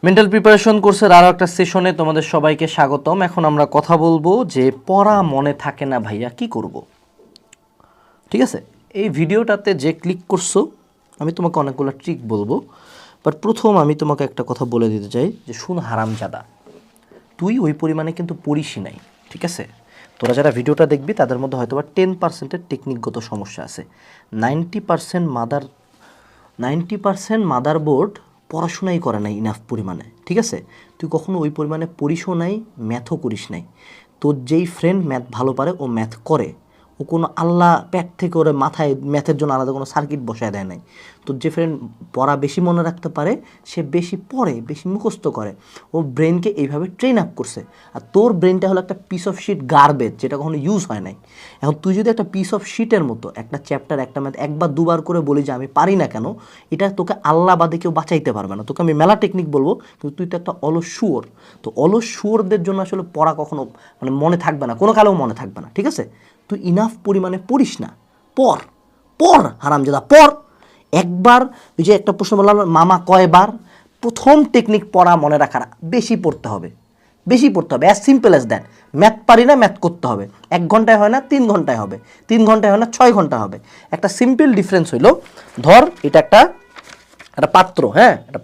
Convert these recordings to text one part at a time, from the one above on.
Mental preparation কোর্সের আরও একটা সেশনে তোমাদের সবাইকে স্বাগতম। এখন আমরা কথা বলবো যে পড়া মনে থাকে না ভাইয়া কি করব। ঠিক আছে, এই ভিডিওটাতে যে ক্লিক করছো আমি তোমাকে অনেকগুলো ট্রিক বলবো, বাট প্রথম আমি তোমাকে একটা কথা বলে দিতে চাই যে শুন হারামজাদা, তুই ওই পরিমাণে কিন্তু পড়িসই নাই। ঠিক আছে, তোরা যারা ভিডিওটা দেখবি তাদের মধ্যে হয়তো বা 10%-এর টেকনিকগত সমস্যা আছে। 90% মাদারবোর্ড পড়াশোনাই করে নাই ইনাফ পরিমাণে। ঠিক আছে, তুই কখনো ওই পরিমাণে পড়িসও নাই, ম্যাথও করিস নাই। তোর যেই ফ্রেন্ড ম্যাথ ভালো পারে ও ম্যাথ করে, ও কোনো আল্লাহ প্যাট থেকে ওরে মাথায় ম্যাথের জন্য আলাদা কোনো সার্কিট বসায় দেয় নাই। তোর যে ফ্রেন্ড পড়া বেশি মনে রাখতে পারে সে বেশি পড়ে, বেশি মুখস্থ করে, ও ব্রেনকে এইভাবে ট্রেন আপ করছে। আর তোর ব্রেনটা হলো একটা পিস অফ শিট গার্বেজ, যেটা কখনো ইউজ হয় নাই। এখন তুই যদি একটা পিস অফ শিটের মতো একটা চ্যাপ্টার, একটা ম্যাথ একবার দুবার করে বলি যে আমি পারি না কেন, এটা তোকে আল্লাহ বাদে কেউ বাঁচাইতে পারবে না। তোকে আমি মেলা টেকনিক বলবো, কিন্তু তুই তো একটা অলস শুয়োর। তো অলস শুয়োরদের জন্য আসলে পড়া কখনো মনে থাকবে না, কোনো কালেও মনে থাকবে না। ঠিক আছে, তুই ইনাফ পরিমাণে পড়িস না, পড় হারামজাদা পড়। একবার ওই যে একটা প্রশ্ন বললাম মামা কয়বার, প্রথম টেকনিক পড়া মনে রাখার, বেশি পড়তে হবে, as simple as that. Math পারি না, ম্যাথ করতে হবে। 1 ঘন্টায় হয় না, 3 ঘন্টায় হবে, 3 ঘন্টায় হয় না, 6 ঘন্টা হবে। একটা সিম্পল ডিফারেন্স হইল, ধর এটা একটা পাত্র, হ্যাঁ, একটা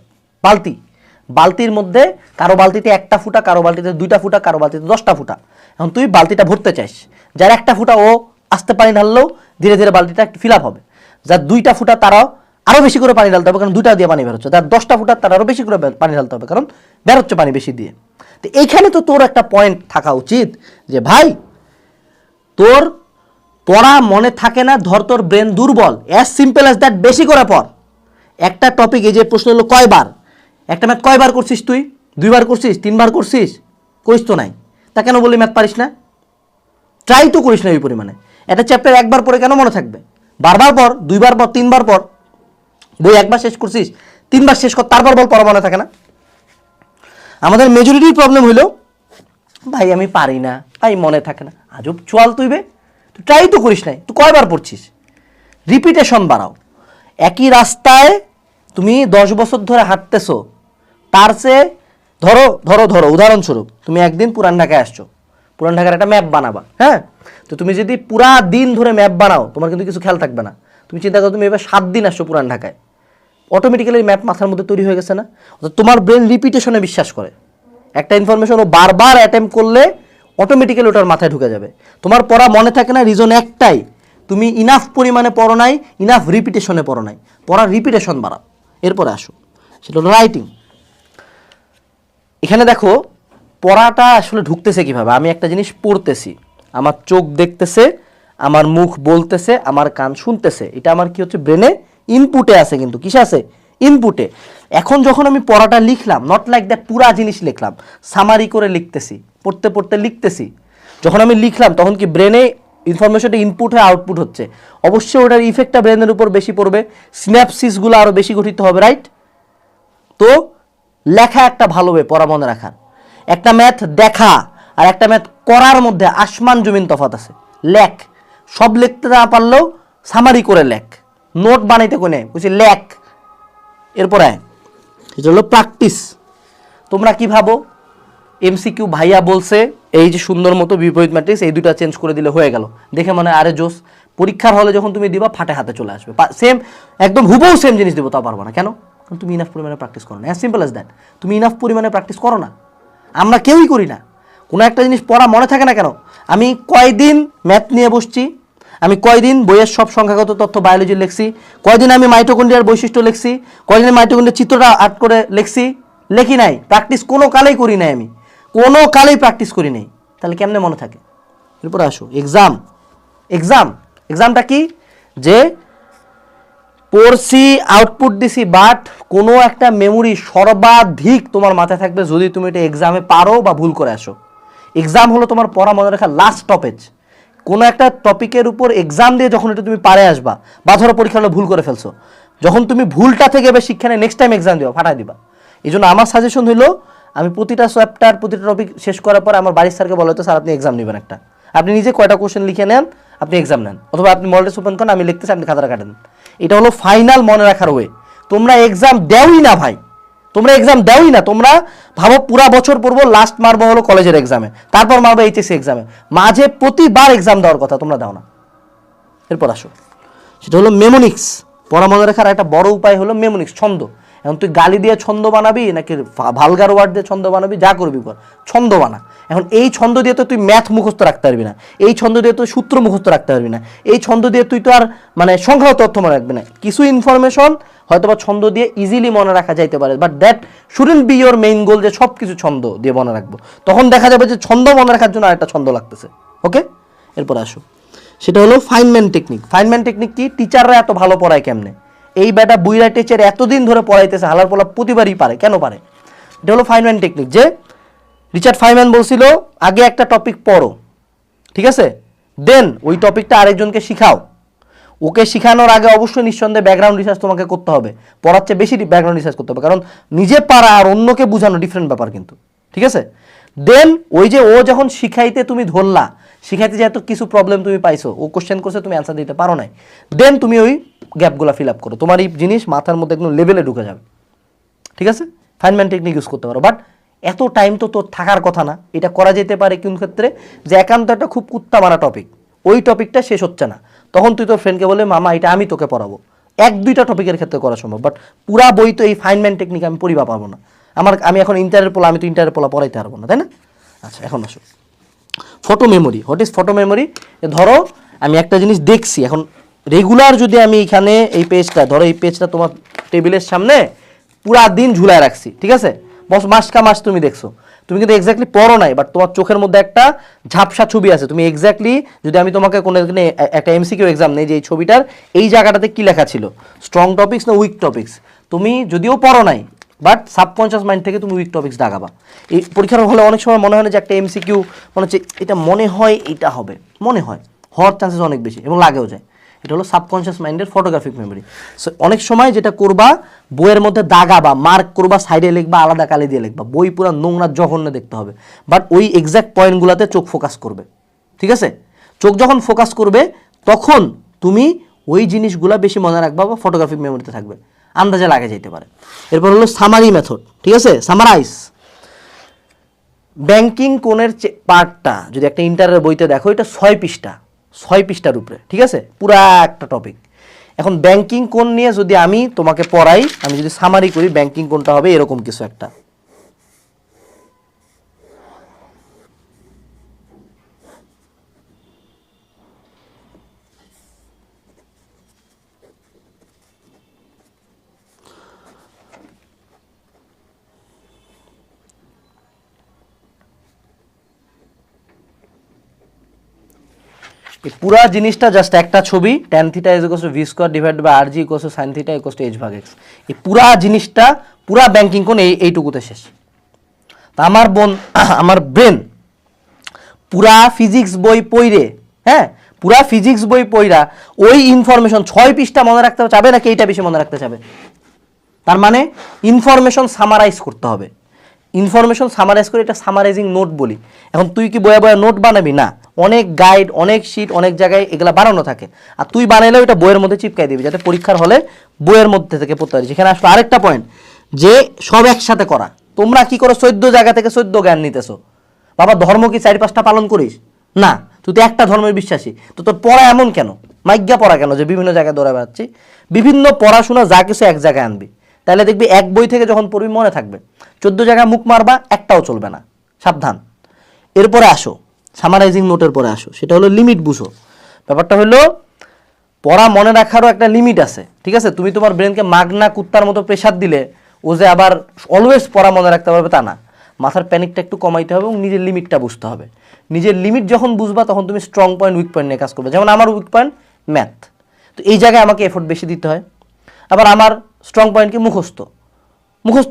বালতির মধ্যে কারো বালতিতে 1টা ফুটা, কারো বালতিতে 2টা ফুটা, কারো বালতিতে 10টা ফুটা। এখন তুই বালতিটা ভরতে চাইস, যার 1টা ফুটা ও আস্তে পানি ঢাললেও ধীরে ধীরে বালতিটা একটু ফিল আপ হবে। যার 2টা ফুটা তারাও আরও বেশি করে পানি ঢালতে হবে, কারণ 2টা দিয়ে পানি বেরোচ্ছে। যার 10টা ফুটা তার আরও বেশি করে পানি ঢালতে হবে, কারণ বেরোচ্ছে পানি বেশি দিয়ে। তো এইখানে তো তোর একটা পয়েন্ট থাকা উচিত যে ভাই তোর পড়া মনে থাকে না, ধর তোর ব্রেন দুর্বল, অ্যাজ সিম্পল অ্যাজ দ্যাট, বেশি করে পড়। একটা টপিক, এই যে প্রশ্ন হলো কয়বার, একটা ম্যাথ কয়বার করছিস তুই? 2বার করছিস, 3বার করছিস? করিস তো নাই, তা কেন বললি ম্যাথ পারিস না? ট্রাই তো করিস না ওই পরিমাণে। একটা চ্যাপ্টার একবার পড়ে কেন মনে থাকবে? বারবার পর, 2বার পর, 3বার পর। বই একবার শেষ করছিস, 3বার শেষ কর, তারপর বল পড়া মনে থাকে না। আমাদের মেজরিটির প্রবলেম হইল ভাই আমি পারি না, ভাই মনে থাকে না। আজব চল তুই ট্রাই তো করিস নাই, তুই কয়বার পড়ছিস? রিপিটেশন বাড়াও। একই রাস্তায় তুমি 10 বছর ধরে হাঁটতেছো, তার চেয়ে ধরো উদাহরণস্বরূপ তুমি একদিন পুরান ঢাকায় আসছো, পুরান ঢাকার একটা ম্যাপ বানাবা, হ্যাঁ। তো তুমি যদি পুরা দিন ধরে ম্যাপ বানাও, তোমার কিন্তু কিছু খেয়াল থাকবে না। তুমি চিন্তা করো তুমি এবার 7 দিন আসছো পুরান ঢাকায়, অটোমেটিক্যালি ম্যাপ মাথার মধ্যে তৈরি হয়ে গেছে না? তোমার ব্রেন রিপিটেশনে বিশ্বাস করে। একটা ইনফরমেশন ও বারবার অ্যাটেম্প করলে অটোমেটিক্যালি ওটার মাথায় ঢুকে যাবে। তোমার পড়া মনে থাকে না, রিজন একটাই, তুমি ইনাফ পরিমাণে পড়ো নাই, ইনাফ রিপিটেশনে পড়ো নাই। পড়ার রিপিটেশন বাড়াও। এরপরে আসো, সেটা হলো রাইটিং। এখানে দেখো পড়াটা আসলে ঢুকতেছে কিভাবে। আমি একটা জিনিস পড়তেছি, আমার চোখ দেখতেছে, আমার মুখ বলতেছে, আমার কান শুনতেছে। এটা আমার কি হচ্ছে, ব্রেনে ইনপুটে আছে। কিন্তু কিসে আছে? ইনপুটে। এখন যখন আমি পড়াটা লিখলাম, নট লাইক দ্যাট পুরা জিনিস লিখলাম, সামারি করে লিখতেছি, পড়তে পড়তে লিখতেছি। যখন আমি লিখলাম তখন কি ব্রেনে ইনফরমেশনটা ইনপুট হয়ে আউটপুট হচ্ছে, অবশ্যই ওটার ইফেক্টটা ব্রেনের উপর বেশি পড়বে, সিন্যাপসিসগুলো আরও বেশি গঠিত হবে, রাইট? তো লেখা একটা ভালো ওয়ে পড়া মনে রাখার। একটা ম্যাথ দেখা আর একটা ম্যাথ করার মধ্যে আসমান জমিন তফাৎ আছে। লেখ, সব লিখতে না পারলেও সামারি করে লেখ, নোট বানাইতে কোনে বুঝছি লেখ। এরপরে এটা হলো প্র্যাকটিস। তোমরা কি ভাবো এমসিকিউ ভাইয়া বলছে এই যে সুন্দর মতো বিপরীত ম্যাট্রিক্স, এই দুটা চেঞ্জ করে দিলে হয়ে গেল, দেখে মনে আরে জোস। পরীক্ষার হলে যখন তুমি দিবা ফাটে হাতে চলে আসবে, সেম একদম হুবহু সেম জিনিস দিব, তা পারবো না কেন? কারণ তুমি ইনাফ পরিমাণে প্র্যাকটিস করো না। অ্যাজ সিম্পল অ্যাজ দ্যাট, তুমি ইনাফ পরিমাণে প্র্যাকটিস করো না। আমরা কেউই করি না। কোনো একটা জিনিস পড়া মনে থাকে না কেন? আমি কয়দিন ম্যাথ নিয়ে বসছি, আমি কয়দিন বইয়ের সব সংখ্যাগত তথ্য বায়োলজি লিখছি, কয়দিন আমি মাইটোকন্ড্রিয়ার বৈশিষ্ট্য লিখছি, কয়দিন মাইটোকন্ড্রিয়ার চিত্রটা আর্ট করে লিখছি, লেখি নাই। প্র্যাকটিস কোনো কালেই করি নাই, আমি কোনো কালেই প্র্যাকটিস করি নাই। তাহলে কেমনে মনে থাকে? এরপরে আসো এক্সামটা কি, যে পড়ছি আউটপুট দিছি, বাট কোনো একটা মেমোরি সর্বাধিক তোমার মাথায় থাকবে যদি তুমি এটা এক্সামে পারো বা ভুল করে আসো। এক্সাম হলো তোমার পড়া মনে রাখার লাস্ট স্টপেজ। কোনো একটা টপিকের উপর এক্সাম দিয়ে যখন এটা তুমি পারে আসবা, বা ধরো পরীক্ষা হলে ভুল করে ফেলছো, যখন তুমি ভুলটা থেকে এবার শিক্ষা নেই, নেক্সট টাইম এক্সাম দিবা, ফাটাই দিবা। এই জন্য আমার সাজেশন হলো, আমি প্রতিটা চ্যাপ্টার, প্রতিটা টপিক শেষ করার পর আমার বাড়ির স্যারকে বলা হতো স্যার আপনি এক্সাম নেবেন একটা, আপনি নিজে কয়টা কোশ্চেন লিখে নেন, আপনি এক্সাম নেন, অথবা আপনি মডেল ওপেন করেন, আমি লিখতেছি, আপনি খাতাটা কাটেন। এটা হলো ফাইনাল মনে রাখার ওয়ে। তোমরা এক্সাম দেওই না ভাই, তোমরা এক্সাম দেওই না, তোমরা ভাবো পুরা বছর পড়বো, লাস্ট মারবো হলো কলেজের এক্সামে, তারপর মারবো এইচএসসি এক্সামে, মাঝে প্রতিবার এক্সাম দেওয়ার কথা, তোমরা দাও না। এরপর আসো, সেটা হলো মেমোনিক্স। পড়া মনে রাখার একটা বড় উপায় হলো মেমোনিক্স, ছন্দ। এখন তুই গালি দিয়ে ছন্দ বানাবি নাকি ভালগার ওয়ার্ড দিয়ে ছন্দ বানাবি, যা করবি কর, ছন্দ বানা। এখন এই ছন্দ দিয়ে তো তুই ম্যাথ মুখস্থ রাখতে পারবি না, এই ছন্দ দিয়ে তুই সূত্র মুখস্থ রাখতে পারবি না, এই ছন্দ দিয়ে তুই তো আর মানে সংখ্যা তথ্য মনে রাখবি না। কিছু ইনফরমেশন হয়তো বা ছন্দ দিয়ে ইজিলি মনে রাখা যাইতে পারে, but that shouldn't B your main গোল যে সব কিছু ছন্দ দিয়ে মনে রাখবো। তখন দেখা যাবে যে ছন্দ মনে রাখার জন্য আরেকটা ছন্দ লাগতেছে। ওকে, এরপর আসো, সেটা হলো ফাইনম্যান টেকনিক। ফাইনম্যান টেকনিক কি? টিচাররা এত ভালো পড়ায় কেমনে? এই বেটা বুইরা টিচার এতদিন ধরে পড়াইতেছে, হালার পোলা প্রতিবারই পারে, কেন পারে? এটা হলো ফাইনম্যান টেকনিক। যে রিচার্ড ফাইনম্যান বলছিল আগে একটা টপিক পড়ো, ঠিক আছে, দেন ওই টপিকটা আরেকজনকে শিখাও। ওকে শিখানোর আগে অবশ্যই নিঃসন্দেহে ব্যাকগ্রাউন্ড রিসার্চ তোমাকে করতে হবে, পড়ার চেয়ে বেশি ব্যাকগ্রাউন্ড রিসার্চ করতে হবে, কারণ নিজে পারা আর অন্যকে বোঝানো ডিফারেন্ট ব্যাপার কিন্তু, ঠিক আছে। দেন ওই যে ও যখন শিখাইতে তুমি ধরলা, শিখাইতে যে এত কিছু প্রবলেম তুমি পাইছো, ও কোশ্চেন করছে তুমি অ্যান্সার দিতে পারো নাই, দেন তুমি ওই গ্যাপগুলো ফিল আপ করো, তোমার এই জিনিস মাথার মধ্যে একদম লেভেলে ঢুকে যাবে, ঠিক আছে। ফাইনম্যান টেকনিক ইউজ করতে পারো, বাট এত টাইম তো তোর থাকার কথা না। এটা করা যেতে পারে কোন ক্ষেত্রে? যে একান্ত একটা খুব কুত্তা মারা টপিক, ওই টপিকটা শেষ হচ্ছে না, তখন তুই তোর ফ্রেন্ডকে বলে মামা এটা আমি তোকে পড়াবো। এক দুইটা টপিকের ক্ষেত্রে করা সম্ভব, বাট পুরা বই তো এই ফাইনম্যান টেকনিক আমি পড়িবা পারবো না। আমি এখন ইন্টারের পোলা, আমি তো ইন্টারের পোলা পড়াইতে পারবো না, তাই না? আচ্ছা, এখন আসো photo memory. What is photo memory? ধরো আমি একটা জিনিস দেখছি, এখন রেগুলার যদি আমি এখানে এই পেজটা, ধরো এই পেজটা তোমার টেবিলের সামনে পুরা দিন ঝুলায় রাখছি, ঠিক আছে, বস মাস কা মাস তুমি দেখছো, তুমি কিন্তু এক্স্যাক্টলি পড়ো নাই, বাট তোমার চোখের মধ্যে একটা ঝাপসা ছবি আছে। তুমি এক্স্যাক্টলি যদি আমি তোমাকে কোনো একটা এমসিকিউ এক্সাম নেই যে এই ছবিটার এই জায়গাটাতে কি লেখা ছিল, স্ট্রং টপিক্স না উইক টপিক্স, তুমি যদিও পড়ো নাই, বাট সাবকনশিয়াস মাইন্ড থেকে তুমি উইক টপিক্স দাগাবা। এই পরীক্ষার হলে অনেক সময় মনে হয় না যে একটা এমসিকিউ মনে হচ্ছে এটা মনে হয় এটা হবে, মনে হয়, হওয়ার চান্সেস অনেক বেশি এবং লাগেও যায়। এটা হলো সাবকনশিয়াস মাইন্ডের ফটোগ্রাফিক মেমোরি। সো অনেক সময় যেটা করবা, বইয়ের মধ্যে দাগাবা, মার্ক করবা, সাইডে লিখবা, আলাদা কালি দিয়ে লিখবা, বই পুরো নোংরা জঘন্য দেখতে হবে, বাট ওই এক্স্যাক্ট পয়েন্টগুলোতে চোখ ফোকাস করবে, ঠিক আছে। চোখ যখন ফোকাস করবে তখন তুমি ওই জিনিসগুলো বেশি মনে রাখবা বা ফটোগ্রাফিক মেমোরিতে থাকবে, আন্দাজে লাগে যেতে পারে। এরপর হলো সামারি মেথড, ঠিক আছে, সামারাইজ। ব্যাংকিং কোণের পার্টটা যদি একটা ইন্টারের বইতে দেখো, এটা 6 পৃষ্ঠার উপরে, ঠিক আছে, পুরা একটা টপিক। এখন ব্যাংকিং কোণ নিয়ে যদি আমি তোমাকে পড়াই, আমি যদি সামারি করি, ব্যাংকিং কোণটা হবে এরকম কিছু একটা। পুরা জিনিসটা জাস্ট একটা ছবি, tan theta is equal to v square divided by rg equal to sin theta equal to h ভাগ x। এই পুরা জিনিসটা, পুরা ব্যাংকিং কোণ এইটুকুতে শেষ। তা আমার বোন, আমার ব্রেন পুরা ফিজিক্স বই পড়ে, হ্যাঁ, পুরা ফিজিক্স বই পড়া ওই ইনফরমেশন 6 পৃষ্ঠা মনে রাখতে চাবে নাকি এইটা বেশি মনে রাখতে চাবে? তার মানে ইনফরমেশন সামারাইজ করতে হবে। ইনফরমেশন সামারাইজ করে এটা সামারাইজিং নোট বলি। এখন তুই কি বয়া বয়া নোট বানাবি? না, অনেক গাইড, অনেক শিট, অনেক জায়গায় এগুলা বানানো থাকে, আর তুই বানাইলেও এটা বইয়ের মধ্যে চিপকাই দিবি, যাতে পরীক্ষার হলে বইয়ের মধ্যে থেকে পড়তে পারিস। এখানে আসলে আরেকটা পয়েন্ট, যে সব একসাথে করা। তোমরা কি করো, 14 জায়গা থেকে 14 জ্ঞান নিতেছো। বাবা, ধর্ম কি 4-5টা পালন করিস? না, তুই তো একটা ধর্মের বিশ্বাসী, তো তোর পড়া এমন কেন, মাইজ্ঞা পড়া কেন যে বিভিন্ন জায়গায় দৌড়া বেড়াচ্ছি? বিভিন্ন পড়াশোনা যা কিছু এক জায়গায় আনবি, তাহলে দেখবি এক বই থেকে যখন পড়বি মনে থাকবে। 14 জায়গায় মুখ মারবা, একটাও চলবে না, সাবধান। এরপরে আসো সামারাইজিং নোটের পরে আসো, সেটা হলো লিমিট বুঝো। ব্যাপারটা হলো পড়া মনে রাখারও একটা লিমিট আছে, ঠিক আছে। তুমি তোমার ব্রেনকে মাগনা কুত্তার মতো প্রেশার দিলে ও যে আবার অলওয়েজ পড়া মনে রাখতে পারবে তা না। মাথার প্যানিকটা একটু কমাইতে হবে এবং নিজের লিমিটটা বুঝতে হবে। নিজের লিমিট যখন বুঝবা তখন তুমি স্ট্রং পয়েন্ট উইক পয়েন্ট নিয়ে কাজ করবে। যেমন আমার উইক পয়েন্ট ম্যাথ, তো এই জায়গায় আমাকে এফোর্ট বেশি দিতে হয়। আবার আমার স্ট্রং পয়েন্ট কি মুখস্থ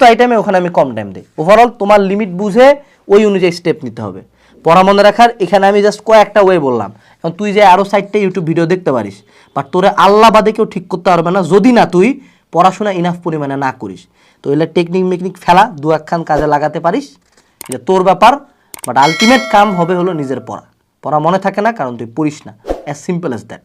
আইটেমে, ওখানে আমি কম টাইম দিই। ওভারঅল তোমার লিমিট বুঝে ওই অনুযায়ী স্টেপ নিতে হবে। পড়া মনে রাখার এখানে আমি জাস্ট কয়েকটা ওয়ে বললাম। এখন তুই যে আরও 4টা ইউটিউব ভিডিও দেখতে পারিস, বাট তোরে আল্লাহ বাদে কেউ ঠিক করতে পারবে না যদি না তুই পড়াশোনা ইনাফ পরিমাণে না করিস। তো এগুলো টেকনিক ফেলা, দু একখান কাজে লাগাতে পারিস, এটা তোর ব্যাপার, বাট আলটিমেট কাম হবে হলো নিজের পড়া। পড়া মনে থাকে না কারণ তুই পড়িস না, অ্যাজ সিম্পল অ্যাজ দ্যাট।